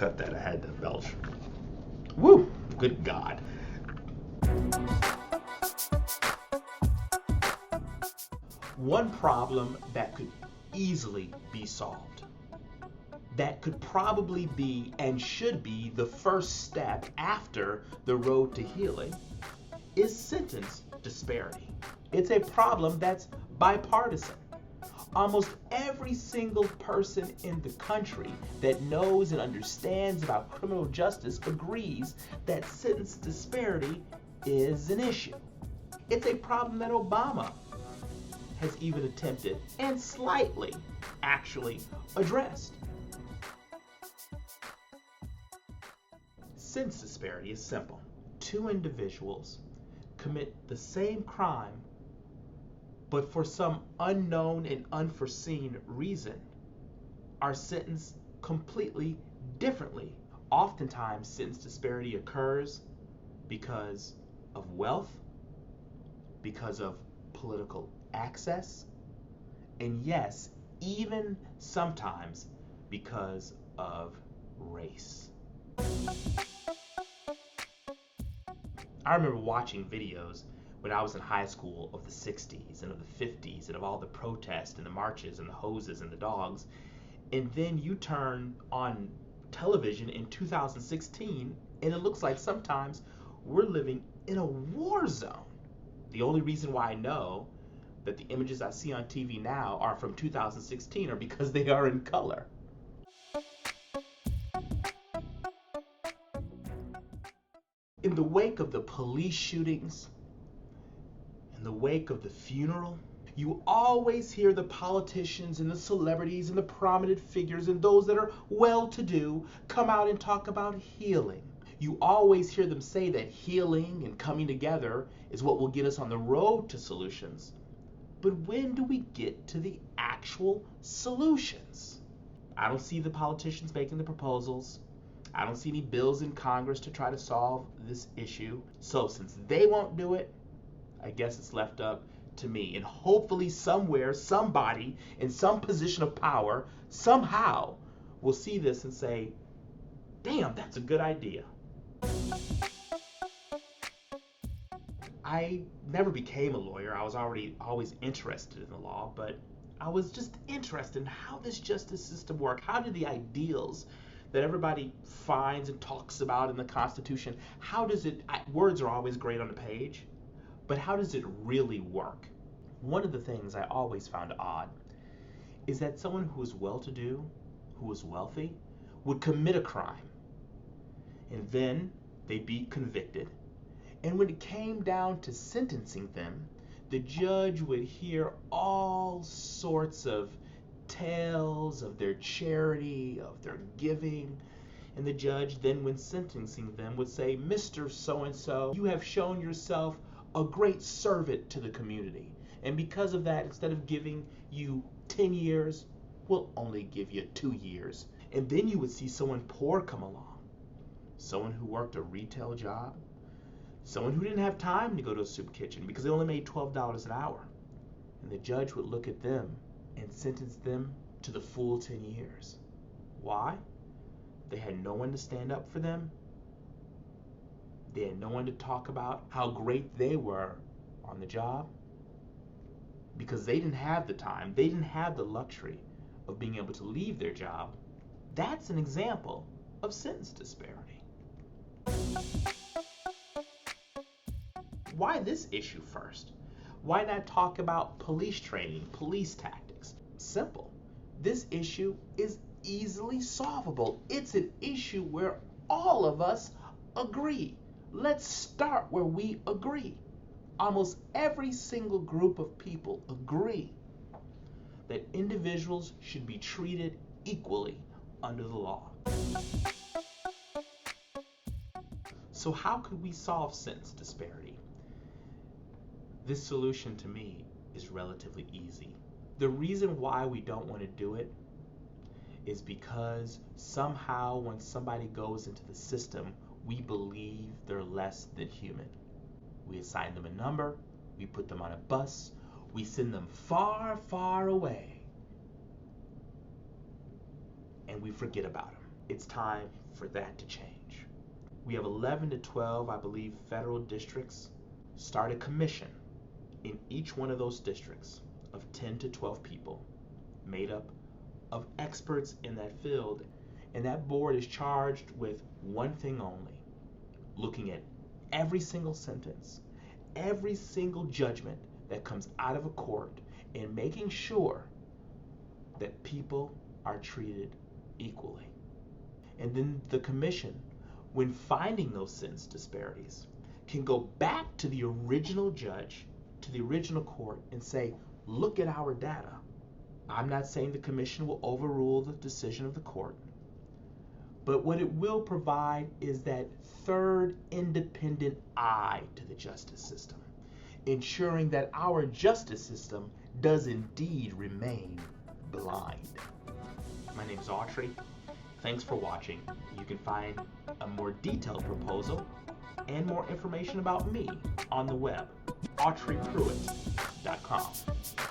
cut that. I had to belch. Woo! Good God. One problem that could easily be solved, that could probably be and should be the first step after the road to healing, is sentence disparity. It's a problem that's bipartisan. Almost every single person in the country that knows and understands about criminal justice agrees that sentence disparity is an issue. It's a problem that Obama has even attempted and slightly actually addressed. Sentence disparity is simple. Two individuals commit the same crime, but for some unknown and unforeseen reason are sentenced completely differently. Oftentimes, sentence disparity occurs because of wealth, because of political access, and yes, even sometimes because of race. I remember watching videos when I was in high school of the 60s and of the 50s and of all the protests and the marches and the hoses and the dogs, and then you turn on television in 2016 and it looks like sometimes we're living in a war zone. The only reason why I know that the images I see on TV now are from 2016 are because they are in color. In the wake of the police shootings, in the wake of the funeral, you always hear the politicians and the celebrities and the prominent figures and those that are well-to-do come out and talk about healing. You always hear them say that healing and coming together is what will get us on the road to solutions. But when do we get to the actual solutions? I don't see the politicians making the proposals. I don't see any bills in Congress to try to solve this issue. So since they won't do it, I guess it's left up to me. And hopefully somewhere, somebody in some position of power, somehow will see this and say, damn, that's a good idea. I never became a lawyer. I was always interested in the law, but I was just interested in how this justice system works. How do the ideals that everybody finds and talks about in the Constitution, how does it, words are always great on the page, but how does it really work? One of the things I always found odd is that someone who is well-to-do, who is wealthy, would commit a crime, and then they'd be convicted. And when it came down to sentencing them, the judge would hear all sorts of tales of their charity, of their giving. And the judge then, when sentencing them, would say, Mr. So-and-so, you have shown yourself a great servant to the community. And because of that, instead of giving you 10 years, we'll only give you 2 years. And then you would see someone poor come along. Someone who worked a retail job. Someone who didn't have time to go to a soup kitchen because they only made $12 an hour. And the judge would look at them and sentence them to the full 10 years. Why? They had no one to stand up for them. They had no one to talk about how great they were on the job. Because they didn't have the time, they didn't have the luxury of being able to leave their job. That's an example of sentence disparity. Why this issue first? Why not talk about police training, police tactics? Simple. This issue is easily solvable. It's an issue where all of us agree. Let's start where we agree. Almost every single group of people agree that individuals should be treated equally under the law. So how could we solve sentence disparity? This solution to me is relatively easy. The reason why we don't want to do it is because somehow when somebody goes into the system, we believe they're less than human. We assign them a number, we put them on a bus, we send them far, far away, and we forget about them. it's time for that to change. We have 11 to 12, I believe, federal districts. Start a commission in each one of those districts of 10 to 12 people made up of experts in that field. And that board is charged with one thing only: looking at every single sentence, every single judgment that comes out of a court, and making sure that people are treated equally. And then the commission, when finding those sentence disparities, can go back to the original judge, to the original court, and say, look at our data. I'm not saying the commission will overrule the decision of the court, but what it will provide is that third independent eye to the justice system, ensuring that our justice system does indeed remain blind. My name is Autry. Thanks for watching. You can find a more detailed proposal and more information about me on the web, autrypruitt.com.